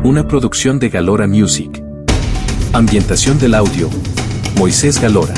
Una producción de Galora Music. Ambientación del audio, Moisés Galora.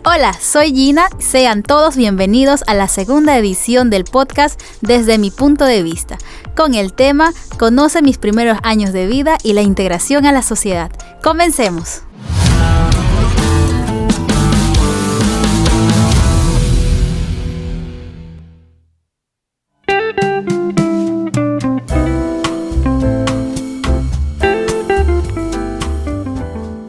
Hola, soy Gina. Sean todos bienvenidos a la segunda edición del podcast Desde mi punto de vista, con el tema Conoce mis primeros años de vida y la integración a la sociedad. Comencemos.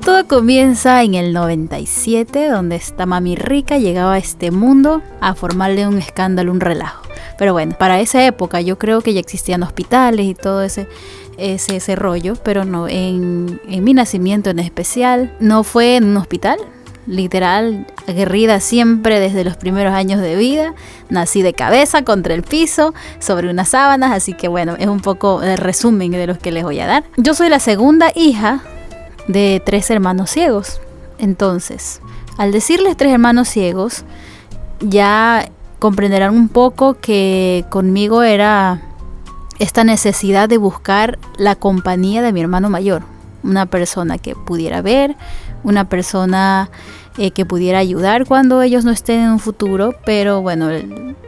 Todo comienza en el 97, donde esta mami rica llegaba a este mundo a formarle un escándalo, un relajo. Pero bueno, para esa época yo creo que ya existían hospitales y todo ese rollo, pero no, en mi nacimiento en especial, no fue en un hospital. Literal, aguerrida siempre desde los primeros años de vida. Nací de cabeza contra el piso, sobre unas sábanas, así que bueno, es un poco el resumen de los que les voy a dar. Yo soy la segunda hija de 3 hermanos ciegos. Entonces, al decirles 3 hermanos ciegos, ya comprenderán un poco que conmigo era esta necesidad de buscar la compañía de mi hermano mayor, una persona que pudiera ver, una persona que pudiera ayudar cuando ellos no estén en un futuro. Pero bueno,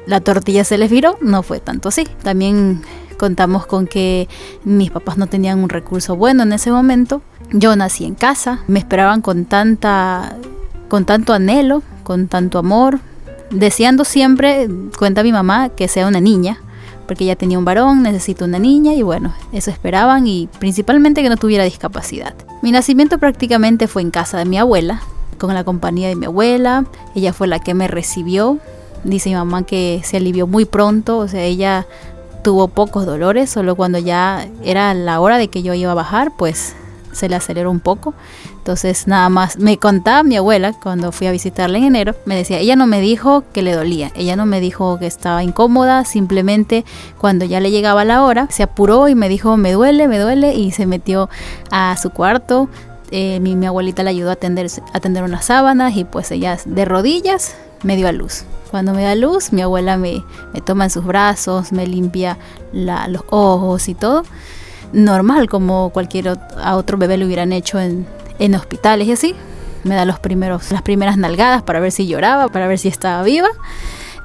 la tortilla se les viró, no fue tanto así. También contamos con que mis papás no tenían un recurso bueno en ese momento. Yo nací en casa, me esperaban con tanto anhelo, con tanto amor, deseando siempre, cuenta mi mamá, que sea una niña, porque ella tenía un varón, necesito una niña, y bueno, eso esperaban, y principalmente que no tuviera discapacidad. Mi nacimiento prácticamente fue en casa de mi abuela, con la compañía de mi abuela. Ella fue la que me recibió. Dice mi mamá que se alivió muy pronto, o sea, ella tuvo pocos dolores, solo cuando ya era la hora de que yo iba a bajar, pues se le aceleró un poco. Entonces nada más me contaba mi abuela cuando fui a visitarla en enero, me decía, ella no me dijo que le dolía, ella no me dijo que estaba incómoda, simplemente cuando ya le llegaba la hora se apuró y me dijo, me duele, y se metió a su cuarto. Mi abuelita le ayudó a tender unas sábanas, y pues ella de rodillas me dio a luz. Cuando me da luz, mi abuela me toma en sus brazos, me limpia los ojos y todo. Normal, como a otro bebé lo hubieran hecho en hospitales y así. Me da las primeras nalgadas para ver si lloraba, para ver si estaba viva.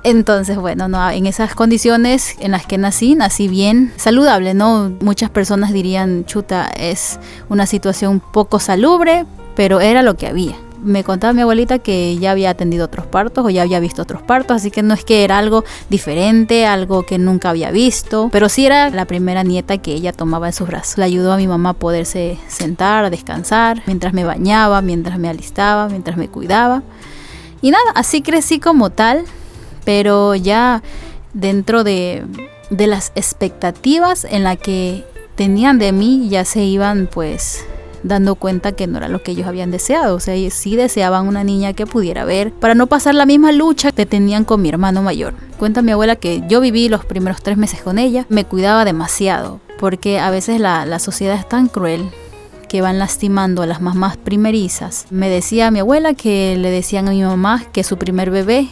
Entonces, bueno, no, en esas condiciones en las que nací bien saludable, ¿no? Muchas personas dirían, chuta, es una situación poco salubre, pero era lo que había. Me contaba mi abuelita que ya había atendido otros partos o ya había visto otros partos, así que no es que era algo diferente, algo que nunca había visto, pero sí era la primera nieta que ella tomaba en sus brazos. Le ayudó a mi mamá a poderse sentar, a descansar, mientras me bañaba, mientras me alistaba, mientras me cuidaba. Y nada, así crecí como tal, pero ya dentro de las expectativas en las que tenían de mí, ya se iban pues dando cuenta que no era lo que ellos habían deseado. O sea, sí deseaban una niña que pudiera ver, para no pasar la misma lucha que tenían con mi hermano mayor. Cuenta mi abuela que yo viví los primeros 3 meses con ella, me cuidaba demasiado, porque a veces la sociedad es tan cruel que van lastimando a las mamás primerizas. Me decía mi abuela que le decían a mi mamá que su primer bebé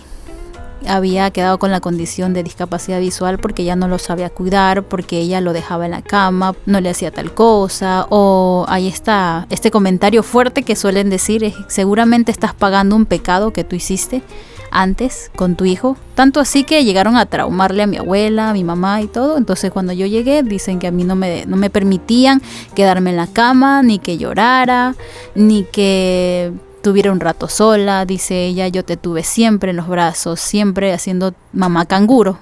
había quedado con la condición de discapacidad visual porque ella no lo sabía cuidar, porque ella lo dejaba en la cama, no le hacía tal cosa, o ahí está este comentario fuerte que suelen decir, es, seguramente estás pagando un pecado que tú hiciste antes con tu hijo. Tanto así que llegaron a traumarle a mi abuela, a mi mamá y todo. Entonces cuando yo llegué, dicen que a mí no me permitían quedarme en la cama, ni que llorara, ni que tuviera un rato sola. Dice ella, yo te tuve siempre en los brazos, siempre haciendo mamá canguro,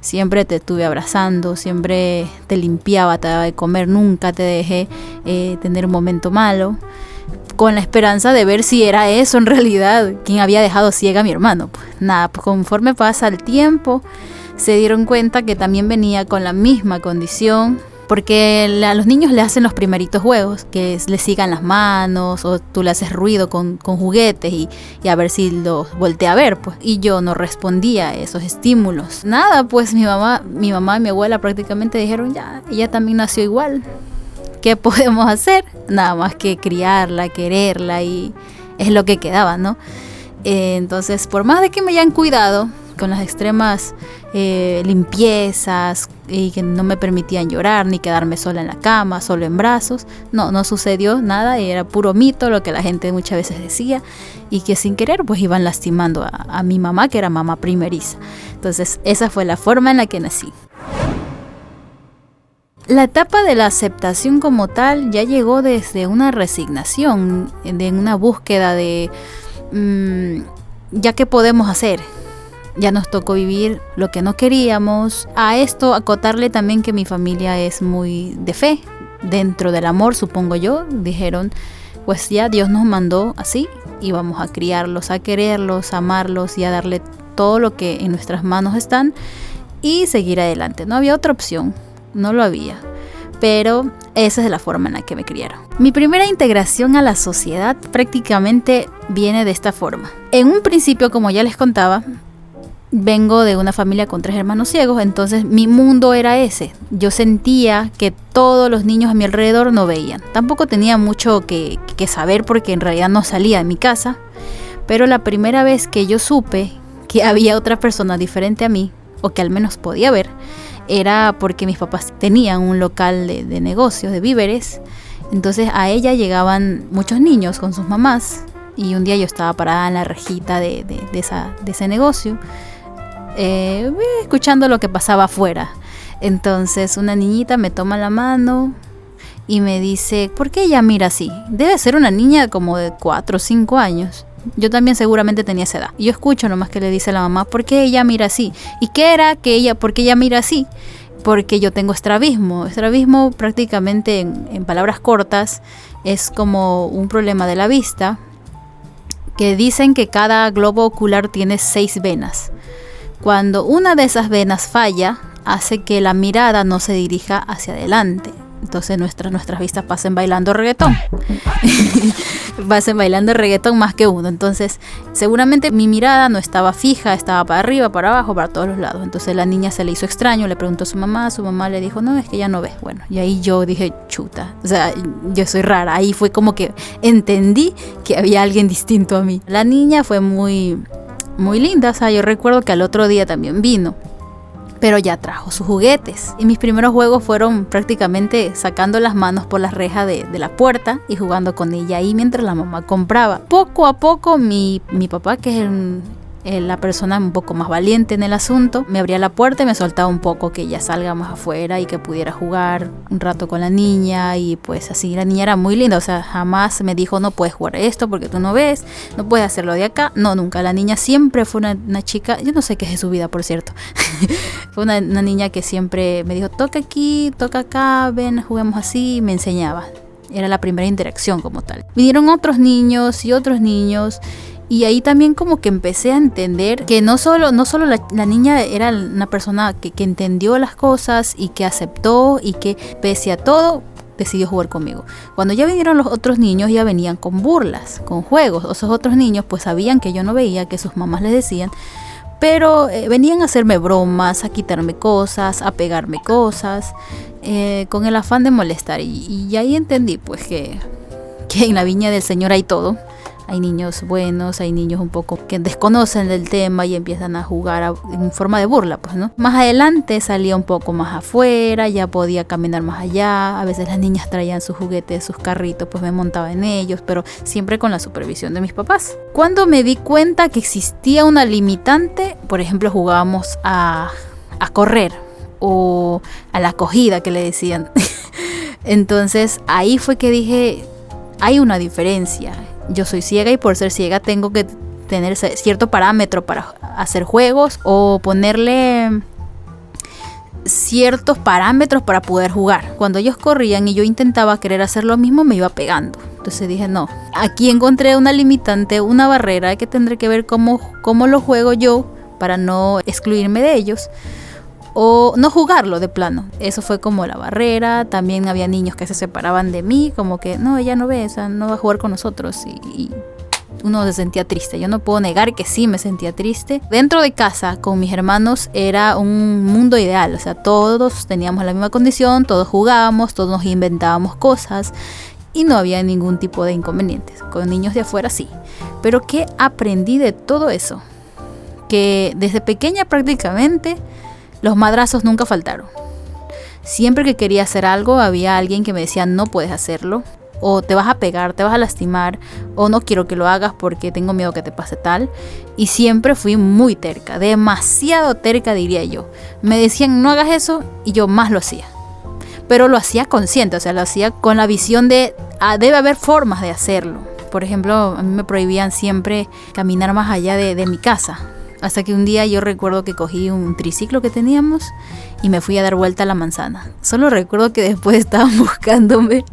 siempre te estuve abrazando, siempre te limpiaba, te daba de comer, nunca te dejé tener un momento malo, con la esperanza de ver si era eso en realidad quien había dejado ciega a mi hermano. Pues nada, pues conforme pasa el tiempo se dieron cuenta que también venía con la misma condición, porque a los niños le hacen los primeritos juegos, que le sigan las manos, o tú le haces ruido con juguetes y a ver si los voltea a ver, pues. Y yo no respondía a esos estímulos. Nada, pues mi mamá y mi abuela prácticamente dijeron, ya, ella también nació igual. ¿Qué podemos hacer? Nada más que criarla, quererla, y es lo que quedaba, ¿no? Entonces, por más de que me hayan cuidado, con las extremas limpiezas y que no me permitían llorar ni quedarme sola en la cama, solo en brazos. No sucedió nada, era puro mito lo que la gente muchas veces decía y que sin querer pues iban lastimando a mi mamá, que era mamá primeriza. Entonces esa fue la forma en la que nací. La etapa de la aceptación como tal ya llegó desde una resignación, de una búsqueda de ya qué podemos hacer. Ya nos tocó vivir lo que no queríamos. A esto acotarle también que mi familia es muy de fe, dentro del amor, supongo yo. Dijeron, pues ya Dios nos mandó así y vamos a criarlos, a quererlos, a amarlos y a darle todo lo que en nuestras manos están y seguir adelante. No había otra opción, no lo había. Pero esa es la forma en la que me criaron. Mi primera integración a la sociedad prácticamente viene de esta forma. En un principio, como ya les contaba, vengo de una familia con 3 hermanos ciegos, entonces mi mundo era ese. Yo sentía que todos los niños a mi alrededor no veían. Tampoco tenía mucho que saber porque en realidad no salía de mi casa. Pero la primera vez que yo supe que había otra persona diferente a mí, o que al menos podía ver, era porque mis papás tenían un local de negocios, de víveres. Entonces a ella llegaban muchos niños con sus mamás. Y un día yo estaba parada en la rejita de ese negocio, escuchando lo que pasaba afuera. Entonces una niñita me toma la mano y me dice, ¿por qué ella mira así? Debe ser una niña como de 4 o 5 años. Yo también seguramente tenía esa edad. Y yo escucho nomás que le dice a la mamá, ¿por qué ella mira así? ¿Y qué era por qué ella mira así? Porque yo tengo estrabismo. Estrabismo prácticamente en palabras cortas es como un problema de la vista, que dicen que cada globo ocular tiene 6 venas. Cuando una de esas venas falla, hace que la mirada no se dirija hacia adelante. Entonces nuestras vistas pasen bailando reggaetón. Pasen bailando reggaetón más que uno. Entonces seguramente mi mirada no estaba fija, estaba para arriba, para abajo, para todos los lados. Entonces la niña se le hizo extraño, le preguntó a su mamá le dijo, no, es que ella no ve. Bueno, y ahí yo dije, chuta, o sea, yo soy rara. Ahí fue como que entendí que había alguien distinto a mí. La niña fue muy, muy linda, o sea, yo recuerdo que al otro día también vino, pero ya trajo sus juguetes. Y mis primeros juegos fueron prácticamente sacando las manos por las rejas de la puerta y jugando con ella ahí mientras la mamá compraba. Poco a poco mi papá, que es la persona un poco más valiente en el asunto, me abría la puerta y me soltaba un poco, que ella salga más afuera y que pudiera jugar un rato con la niña. Y pues así, la niña era muy linda, o sea, jamás me dijo, no puedes jugar esto porque tú no ves, no puedes hacerlo de acá. No, nunca. La niña siempre fue una chica, yo no sé qué es de su vida, por cierto. Fue una niña que siempre me dijo, toca aquí, toca acá, ven, juguemos así, y me enseñaba. Era la primera interacción como tal. Vinieron otros niños y otros niños. Y ahí también como que empecé a entender que no solo la niña era una persona que entendió las cosas y que aceptó y que pese a todo decidió jugar conmigo. Cuando ya vinieron los otros niños, ya venían con burlas, con juegos. Esos otros niños pues sabían que yo no veía, que sus mamás les decían, pero venían a hacerme bromas, a quitarme cosas, a pegarme cosas, con el afán de molestar. Y ahí entendí pues que en la viña del Señor hay todo. Hay niños buenos, hay niños un poco que desconocen del tema y empiezan a jugar en forma de burla, pues, ¿no? Más adelante salía un poco más afuera, ya podía caminar más allá. A veces las niñas traían sus juguetes, sus carritos, pues me montaba en ellos, pero siempre con la supervisión de mis papás. Cuando me di cuenta que existía una limitante, por ejemplo, jugábamos a correr o a la acogida que le decían. Entonces ahí fue que dije, hay una diferencia. Yo soy ciega y por ser ciega tengo que tener cierto parámetro para hacer juegos o ponerle ciertos parámetros para poder jugar. Cuando ellos corrían y yo intentaba querer hacer lo mismo, me iba pegando. Entonces dije, no, aquí encontré una limitante, una barrera que tendré que ver cómo lo juego yo para no excluirme de ellos o no jugarlo de plano. Eso fue como la barrera. También había niños que se separaban de mí, como que no, ella no ve, o sea, no va a jugar con nosotros, y uno se sentía triste. Yo no puedo negar que sí me sentía triste. Dentro de casa con mis hermanos era un mundo ideal, o sea, todos teníamos la misma condición, todos jugábamos, todos nos inventábamos cosas y no había ningún tipo de inconvenientes. Con niños de afuera sí. Pero ¿qué aprendí de todo eso? que desde pequeña prácticamente los madrazos nunca faltaron. Siempre que quería hacer algo había alguien que me decía no puedes hacerlo, o te vas a pegar, te vas a lastimar, o no quiero que lo hagas porque tengo miedo que te pase tal. Y siempre fui muy terca, demasiado terca diría yo. Me decían no hagas eso y yo más lo hacía. Pero lo hacía consciente, o sea, lo hacía con la visión de debe haber formas de hacerlo. Por ejemplo, a mí me prohibían siempre caminar más allá de mi casa. Hasta que un día yo recuerdo que cogí un triciclo que teníamos y me fui a dar vuelta a la manzana. Solo recuerdo que después estaban buscándome,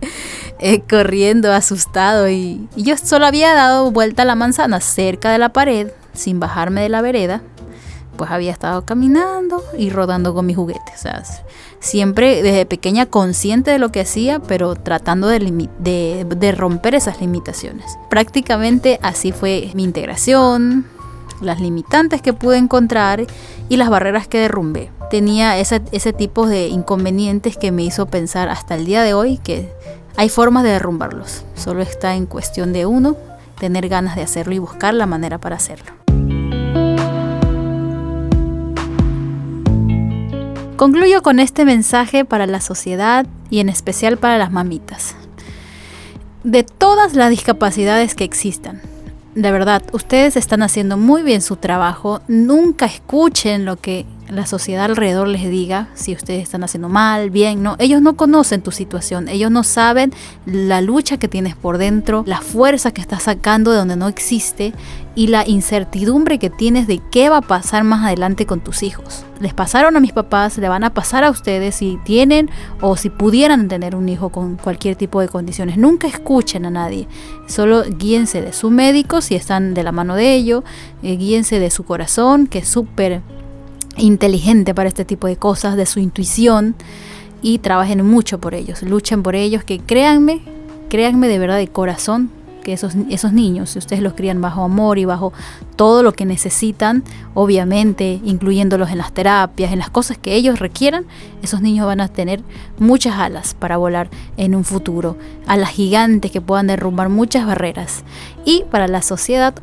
corriendo, asustado. Y yo solo había dado vuelta a la manzana cerca de la pared, sin bajarme de la vereda. Pues había estado caminando y rodando con mis juguetes. O sea, siempre desde pequeña consciente de lo que hacía, pero tratando de romper esas limitaciones. Prácticamente así fue mi integración, las limitantes que pude encontrar y las barreras que derrumbé. Tenía ese tipo de inconvenientes que me hizo pensar hasta el día de hoy que hay formas de derrumbarlos. Solo está en cuestión de uno tener ganas de hacerlo y buscar la manera para hacerlo. Concluyo con este mensaje para la sociedad y en especial para las mamitas. De todas las discapacidades que existan, de verdad, ustedes están haciendo muy bien su trabajo. Nunca escuchen lo que la sociedad alrededor les diga, si ustedes están haciendo mal, bien, no. Ellos no conocen tu situación, ellos no saben la lucha que tienes por dentro, la fuerza que estás sacando de donde no existe y la incertidumbre que tienes de qué va a pasar más adelante con tus hijos. Les pasaron a mis papás, le van a pasar a ustedes si tienen o si pudieran tener un hijo con cualquier tipo de condiciones. Nunca escuchen a nadie, solo guíense de su médico si están de la mano de ello, guíense de su corazón que es súper inteligente para este tipo de cosas, de su intuición, y trabajen mucho por ellos, luchen por ellos, que créanme de verdad de corazón que esos niños, si ustedes los crían bajo amor y bajo todo lo que necesitan, obviamente incluyéndolos en las terapias, en las cosas que ellos requieran, esos niños van a tener muchas alas para volar en un futuro, alas gigantes que puedan derrumbar muchas barreras. Y para la sociedad,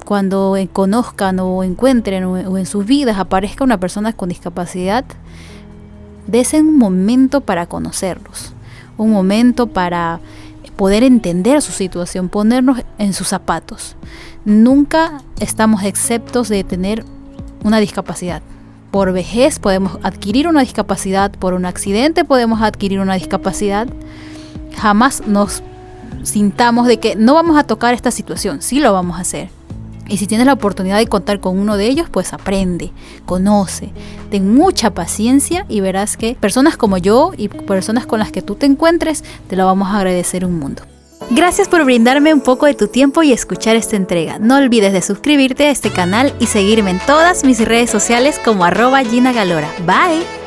cuando conozcan o encuentren o en sus vidas aparezca una persona con discapacidad, desen un momento para conocerlos, un momento para poder entender su situación, ponernos en sus zapatos. Nunca estamos exentos de tener una discapacidad. Por vejez podemos adquirir una discapacidad, por un accidente podemos adquirir una discapacidad. Jamás nos sintamos de que no vamos a tocar esta situación, sí lo vamos a hacer. Y si tienes la oportunidad de contar con uno de ellos, pues aprende, conoce, ten mucha paciencia y verás que personas como yo y personas con las que tú te encuentres, te lo vamos a agradecer un mundo. Gracias por brindarme un poco de tu tiempo y escuchar esta entrega. No olvides de suscribirte a este canal y seguirme en todas mis redes sociales como @GinaGalora. Bye.